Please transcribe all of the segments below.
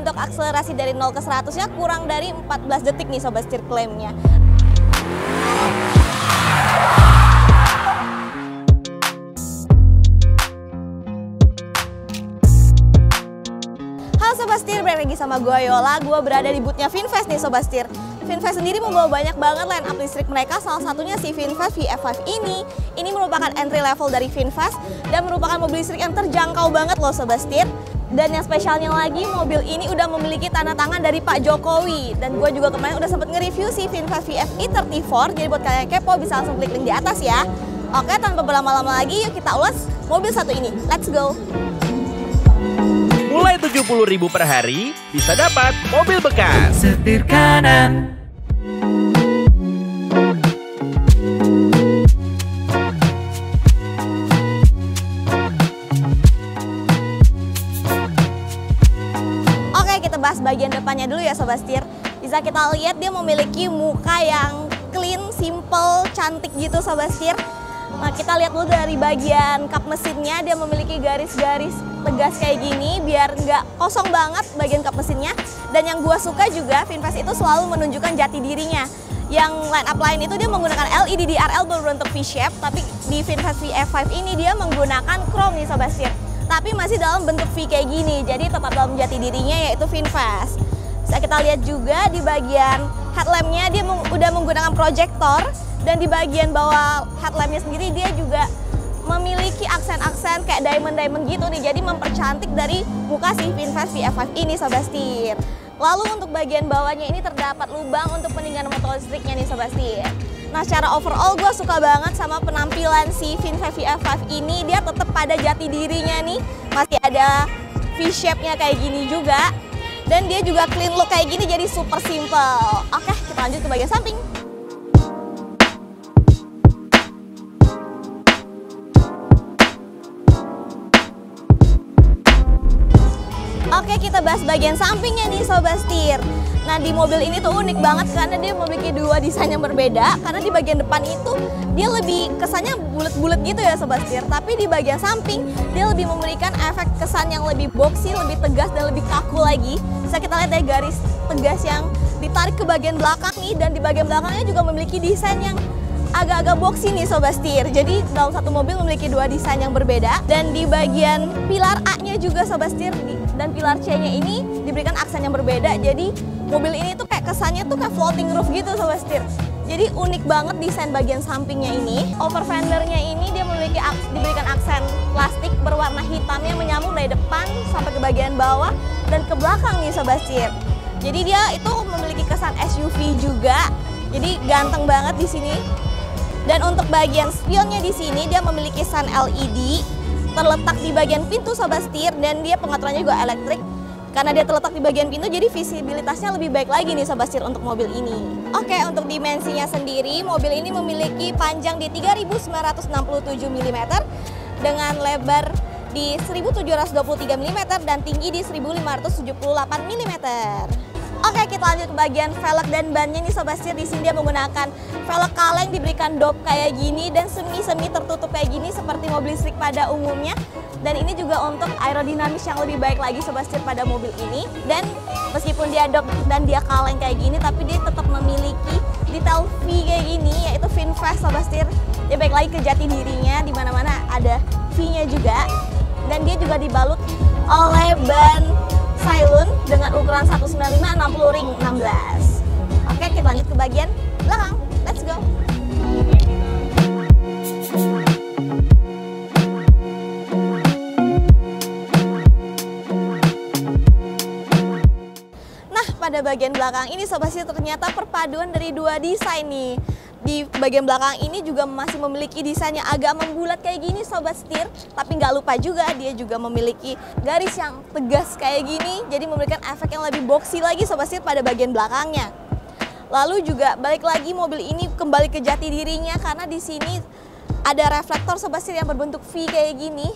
Untuk akselerasi dari 0 ke 100-nya kurang dari 14 detik nih Sobat Setir klaimnya. Halo Sobat Setir, balik lagi sama gue Yola. Gue berada di boothnya VinFast nih Sobat Setir. VinFast sendiri membawa banyak banget line up listrik mereka, salah satunya si VinFast VF5 ini. Ini merupakan entry level dari VinFast dan merupakan mobil listrik yang terjangkau banget loh Sobat Setir. Dan yang spesialnya lagi, mobil ini udah memiliki tanda tangan dari Pak Jokowi. Dan gue juga kemarin udah sempet nge-review si VinFast VF e34, jadi buat kalian yang kepo bisa langsung klik link di atas ya. Oke, tanpa berlama-lama lagi, yuk kita ulas mobil satu ini. Let's go! Mulai 70.000 per hari, bisa dapat mobil bekas. Setir kanan. Oke, kita bahas bagian depannya dulu ya Sobat Setir. Bisa kita lihat dia memiliki muka yang clean, simple, cantik gitu Sobat Setir. Nah, kita lihat dulu dari bagian kap mesinnya, dia memiliki garis-garis tegas kayak gini biar nggak kosong banget bagian kap mesinnya. Dan yang gua suka juga, VinFast itu selalu menunjukkan jati dirinya. Yang line up lain itu dia menggunakan LED DRL berbentuk V-shape, tapi di VinFast VF5 ini dia menggunakan chrome nih Sobat Setir. Tapi masih dalam bentuk V kayak gini, jadi tetap dalam jati dirinya yaitu VinFast. Bisa kita lihat juga di bagian headlampnya dia udah menggunakan proyektor. Dan di bagian bawah headlampnya sendiri dia juga memiliki aksen-aksen kayak diamond-diamond gitu nih. Jadi mempercantik dari muka si VinFast VF5 ini Sobat Setir. Lalu untuk bagian bawahnya ini terdapat lubang untuk pendinginan motor listriknya nih Sobat Setir. Nah, secara overall gue suka banget sama penampilan si VinFast VF5 ini. Dia tetap pada jati dirinya nih. Masih ada V-shape-nya kayak gini juga. Dan dia juga clean look kayak gini, jadi super simple. Oke, kita lanjut ke bagian samping. Oke, kita bahas bagian sampingnya nih Sobat Setir. Nah, di mobil ini tuh unik banget karena dia memiliki dua desain yang berbeda. Karena di bagian depan itu dia lebih kesannya bulat-bulat gitu ya Sobat Setir. Tapi di bagian samping dia lebih memberikan efek kesan yang lebih boxy, lebih tegas dan lebih kaku lagi. Bisa kita lihat dari garis tegas yang ditarik ke bagian belakang nih. Dan di bagian belakangnya juga memiliki desain yang agak-agak boxy nih Sobat Setir. Jadi dalam satu mobil memiliki dua desain yang berbeda. Dan di bagian pilar A-nya juga Sobat Setir dan pilar C-nya ini diberikan aksen yang berbeda. Jadi mobil ini tuh kayak kesannya tuh kayak floating roof gitu Sobat Setir. Jadi unik banget desain bagian sampingnya ini. Over fendernya ini dia diberikan aksen plastik berwarna hitam yang menyambung dari depan sampai ke bagian bawah dan ke belakang nih Sobat Setir. Jadi dia itu memiliki kesan SUV juga. Jadi ganteng banget di sini. Dan untuk bagian spionnya di sini dia memiliki sun LED terletak di bagian pintu Sobat Setir, dan dia pengaturannya juga elektrik. Karena dia terletak di bagian pintu jadi visibilitasnya lebih baik lagi nih Sobat Setir untuk mobil ini. Oke, untuk dimensinya sendiri mobil ini memiliki panjang di 3.967 mm dengan lebar di 1.723 mm dan tinggi di 1.578 mm. Oke, kita lanjut ke bagian velg dan bannya nih Sobat Setir. Di sini dia menggunakan velg kaleng diberikan dop kayak gini dan semi tertutup kayak gini seperti mobil listrik pada umumnya. Dan ini juga untuk aerodinamis yang lebih baik lagi Sobat Setir pada mobil ini. Dan meskipun dia dop dan dia kaleng kayak gini, tapi dia tetap memiliki detail V kayak gini, yaitu VinFast Sobat Setir. Dia baik lagi ke jati dirinya, di mana-mana ada V-nya juga. Dan dia juga dibalut oleh ban Cylon dengan ukuran 195 60 ring 16. Oke, kita lanjut ke bagian belakang. Let's go. Nah, pada bagian belakang ini Sobat Setir ternyata perpaduan dari dua desain nih. Di bagian belakang ini juga masih memiliki desain yang agak membulat kayak gini Sobat Setir. Tapi nggak lupa juga dia juga memiliki garis yang tegas kayak gini. Jadi memberikan efek yang lebih boxy lagi Sobat Setir pada bagian belakangnya. Lalu juga balik lagi mobil ini kembali ke jati dirinya karena di sini ada reflektor Sobat Setir yang berbentuk V kayak gini.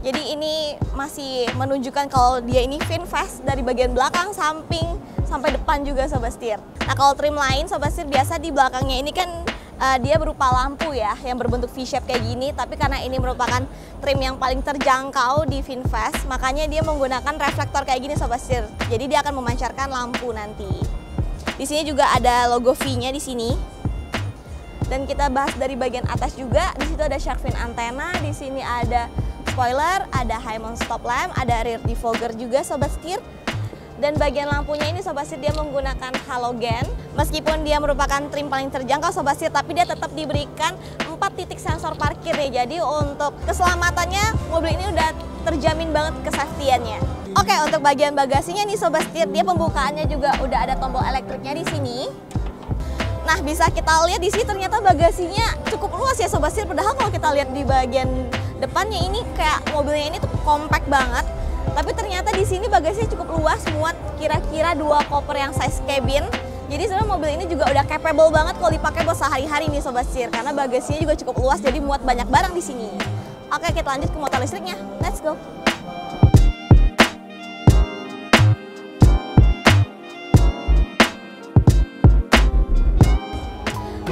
Jadi ini masih menunjukkan kalau dia ini VinFast dari bagian belakang, samping, sampai depan juga Sobat Setir. Nah, kalau trim lain Sobat Setir biasa di belakangnya ini kan dia berupa lampu ya, yang berbentuk V-shape kayak gini. Tapi karena ini merupakan trim yang paling terjangkau di VinFast, makanya dia menggunakan reflektor kayak gini Sobat Setir. Jadi dia akan memancarkan lampu nanti. Di sini juga ada logo V-nya di sini. Dan kita bahas dari bagian atas juga. Di situ ada shark fin antena, di sini ada spoiler, ada high mount stop lamp, ada rear defogger juga Sobat Setir. Dan bagian lampunya ini Sobat Setir dia menggunakan halogen. Meskipun dia merupakan trim paling terjangkau Sobat Setir, tapi dia tetap diberikan 4 titik sensor parkir nih. Jadi untuk keselamatannya mobil ini udah terjamin banget kesafetiannya. Oke, untuk bagian bagasinya nih Sobat Setir, dia pembukaannya juga udah ada tombol elektriknya di sini. Nah, bisa kita lihat di sini ternyata bagasinya cukup luas ya Sobat Setir. Padahal kalau kita lihat di bagian depannya ini kayak mobilnya ini tuh compact banget. Tapi ternyata di sini bagasinya cukup luas, muat kira-kira 2 koper yang size cabin. Jadi sebenarnya mobil ini juga udah capable banget kalau dipakai buat sehari-hari nih Sobat Setir, karena bagasinya juga cukup luas, jadi muat banyak barang di sini. Oke, kita lanjut ke motor listriknya. Let's go.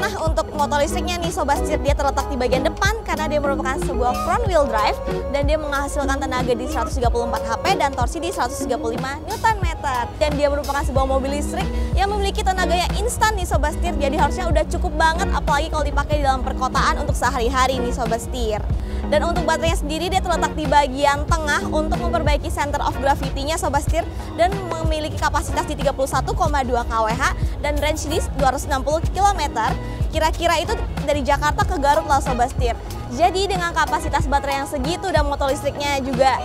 Nah, untuk motor listriknya nih Sobat Setir, dia terletak di bagian depan karena dia merupakan sebuah front wheel drive dan dia menghasilkan tenaga di 134 HP dan torsi di 135 Nm. Dan dia merupakan sebuah mobil listrik yang memiliki tenaga yang instan nih Sobat Setir, jadi harusnya udah cukup banget apalagi kalau dipakai di dalam perkotaan untuk sehari-hari nih Sobat Setir. Dan untuk baterainya sendiri dia terletak di bagian tengah untuk memperbaiki center of gravity-nya Sobat Setir dan memiliki kapasitas di 31,2 kWh dan range di 260 km. Kira-kira itu dari Jakarta ke Garut lah Sobat Setir. Jadi dengan kapasitas baterai yang segitu dan motor listriknya juga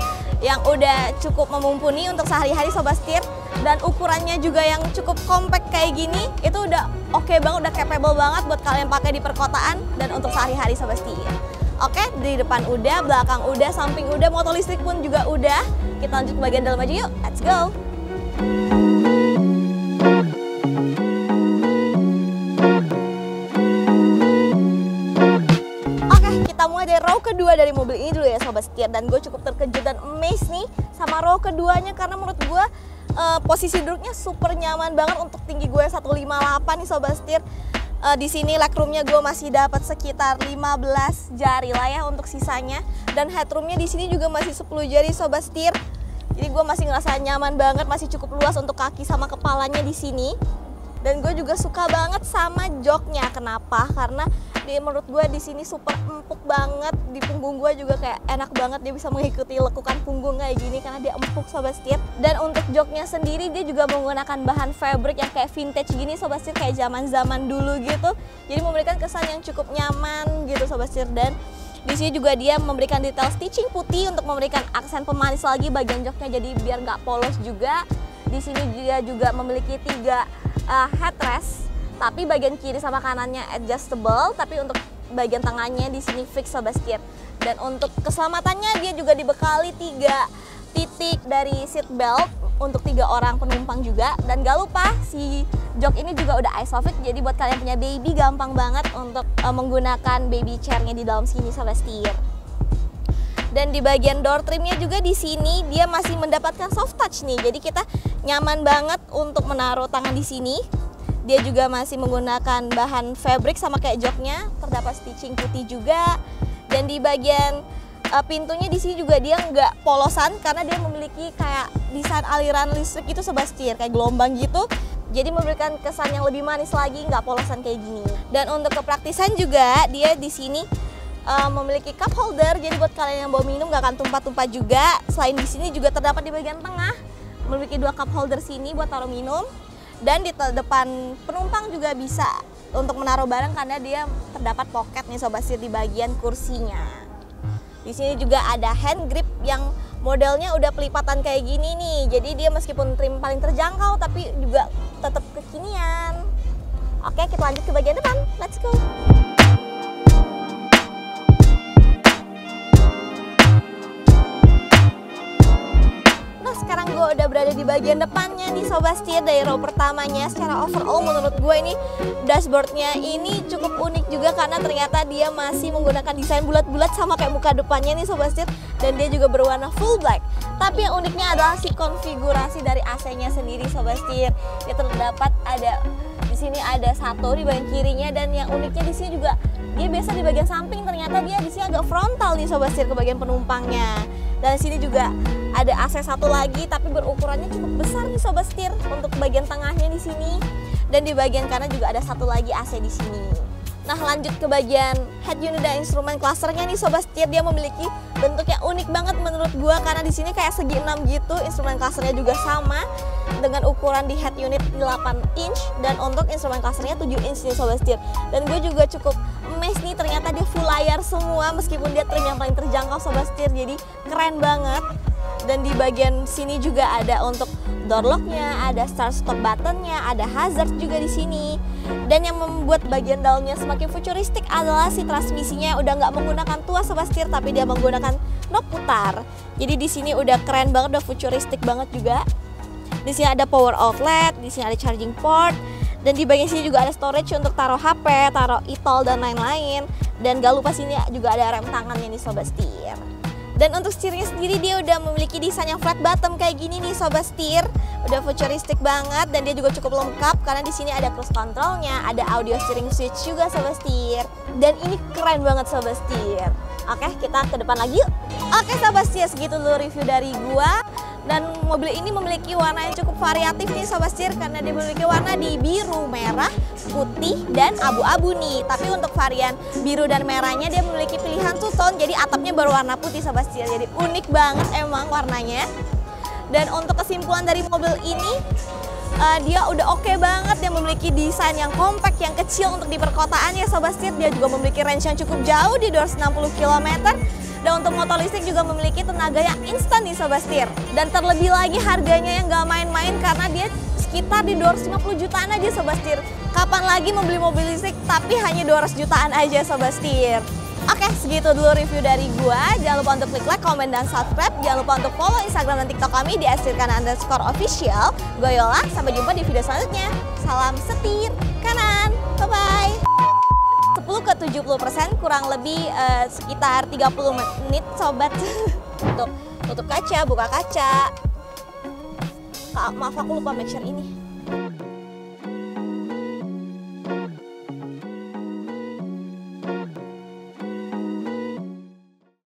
yang udah cukup memumpuni untuk sehari-hari Sobat Setir, dan ukurannya juga yang cukup compact kayak gini, itu udah oke banget, udah capable banget buat kalian pakai di perkotaan dan untuk sehari-hari Sobat Setir. Oke, di depan udah, belakang udah, samping udah, motor listrik pun juga udah. Kita lanjut ke bagian dalam aja yuk, let's go! Oke, kita mulai dari row kedua dari mobil ini dulu ya Sobat Setir. Dan gue cukup terkejut dan amazed nih sama row keduanya karena menurut gue posisi duduknya super nyaman banget untuk tinggi gue 158 nih Sobat Setir. Di sini legroomnya gue masih dapat sekitar 15 jari lah ya untuk sisanya, dan headroomnya di sini juga masih 10 jari Sobat Setir. Jadi gue masih ngerasa nyaman banget, masih cukup luas untuk kaki sama kepalanya di sini. Dan gue juga suka banget sama joknya. Kenapa? Karena dia menurut gue di sini super empuk banget. Di punggung gue juga kayak enak banget, dia bisa mengikuti lekukan punggung kayak gini karena dia empuk Sobat Setir. Dan untuk joknya sendiri dia juga menggunakan bahan fabric yang kayak vintage gini Sobat Setir, kayak zaman-zaman dulu gitu. Jadi memberikan kesan yang cukup nyaman gitu Sobat Setir. Dan di sini juga dia memberikan detail stitching putih untuk memberikan aksen pemanis lagi bagian joknya, jadi biar nggak polos juga. Di sini dia juga memiliki 3 headrest, tapi bagian kiri sama kanannya adjustable, tapi untuk bagian tengahnya di sini fix Sobat Setir. Dan untuk keselamatannya dia juga dibekali 3 titik dari seat belt untuk 3 orang penumpang juga. Dan gak lupa si jok ini juga udah isofix, jadi buat kalian punya baby gampang banget untuk menggunakan baby chairnya di dalam sini Sobat Setir. Dan di bagian door trimnya juga di sini dia masih mendapatkan soft touch nih, jadi kita nyaman banget untuk menaruh tangan di sini. Dia juga masih menggunakan bahan fabric sama kayak joknya, terdapat stitching putih juga. Dan di bagian pintunya di sini juga dia nggak polosan karena dia memiliki kayak desain aliran listrik itu Sobat Setir, kayak gelombang gitu. Jadi memberikan kesan yang lebih manis lagi, nggak polosan kayak gini. Dan untuk kepraktisan juga dia di sini memiliki cup holder, jadi buat kalian yang bawa minum nggak akan tumpah-tumpah juga. Selain di sini juga terdapat di bagian tengah memiliki 2 cup holder sini buat taruh minum. Dan di depan penumpang juga bisa untuk menaruh barang karena dia terdapat pocket nih Sobat Setir di bagian kursinya. Di sini juga ada hand grip yang modelnya udah pelipatan kayak gini nih. Jadi dia meskipun trim paling terjangkau tapi juga tetap kekinian. Oke, kita lanjut ke bagian depan. Let's go. Nah, sekarang gue gue udah berada di bagian depannya nih Sobat Setir. Dari row pertamanya secara overall menurut gue ini dashboardnya ini cukup unik juga karena ternyata dia masih menggunakan desain bulat-bulat sama kayak muka depannya nih Sobat Setir, dan dia juga berwarna full black. Tapi yang uniknya adalah si konfigurasi dari AC-nya sendiri Sobat Setir. Dia terdapat di sini ada satu di bagian kirinya, dan yang uniknya di sini juga dia biasa di bagian samping, ternyata dia di sini agak frontal nih Sobat Setir ke bagian penumpangnya. Dan di sini juga ada AC satu lagi tapi berukurannya cukup besar nih Sobat Setir untuk bagian tengahnya di sini. Dan di bagian kanan juga ada satu lagi AC di sini. Nah, lanjut ke bagian head unit dan instrumen clusternya nih Sobat Setir. Dia memiliki bentuk yang unik banget menurut gua karena di sini kayak segi 6 gitu. Instrumen clusternya juga sama dengan ukuran di head unit 8 inch dan untuk instrumen clusternya 7 inch nih Sobat Setir. Dan gue juga cukup amazed nih, ternyata dia full layar semua meskipun dia trim yang paling terjangkau Sobat Setir. Jadi keren banget. Dan di bagian sini juga ada untuk door lock-nya, ada start stop button-nya, ada hazard juga di sini. Dan yang membuat bagian dalamnya semakin futuristik adalah si transmisinya udah nggak menggunakan tuas Sobat Setir, tapi dia menggunakan knob putar. Jadi di sini udah keren banget, udah futuristik banget juga. Di sini ada power outlet, di sini ada charging port, dan di bagian sini juga ada storage untuk taruh HP, taruh e-tol dan lain-lain. Dan gak lupa sini juga ada rem tangannya nih Sobat Setir. Dan untuk setirnya sendiri dia udah memiliki desain yang flat bottom kayak gini nih Sobat Setir. Udah futuristik banget dan dia juga cukup lengkap karena di sini ada cruise controlnya, ada audio steering switch juga Sobat Setir. Dan ini keren banget Sobat Setir. Oke, kita ke depan lagi yuk. Oke Sobat Setir, segitu dulu review dari gua. Dan mobil ini memiliki warna yang cukup variatif nih Sobat Setir karena dia memiliki warna di biru, merah, putih, dan abu-abu nih. Tapi untuk varian biru dan merahnya dia memiliki pilihan two tone, jadi atapnya berwarna putih Sobat Setir. Jadi unik banget emang warnanya. Dan untuk kesimpulan dari mobil ini, dia udah oke banget. Dia memiliki desain yang compact, yang kecil untuk di perkotaan ya Sobat Setir. Dia juga memiliki range yang cukup jauh di 260 km. Dan untuk motor listrik juga memiliki tenaga yang instan nih Sobat Setir. Dan terlebih lagi harganya yang gak main-main karena dia sekitar di 250 jutaan aja Sobat Setir. Kapan lagi membeli mobil listrik tapi hanya 200 jutaan aja Sobat Setir. Oke, segitu dulu review dari gua. Jangan lupa untuk klik like, komen, dan subscribe. Jangan lupa untuk follow Instagram dan TikTok kami di @setirkanan_official. Gue Yola, sampai jumpa di video selanjutnya. Salam setir kanan, bye-bye. 10 ke 70% kurang lebih sekitar 30 menit Sobat. Untuk tutup kaca, buka kaca. Maaf aku lupa make sure ini.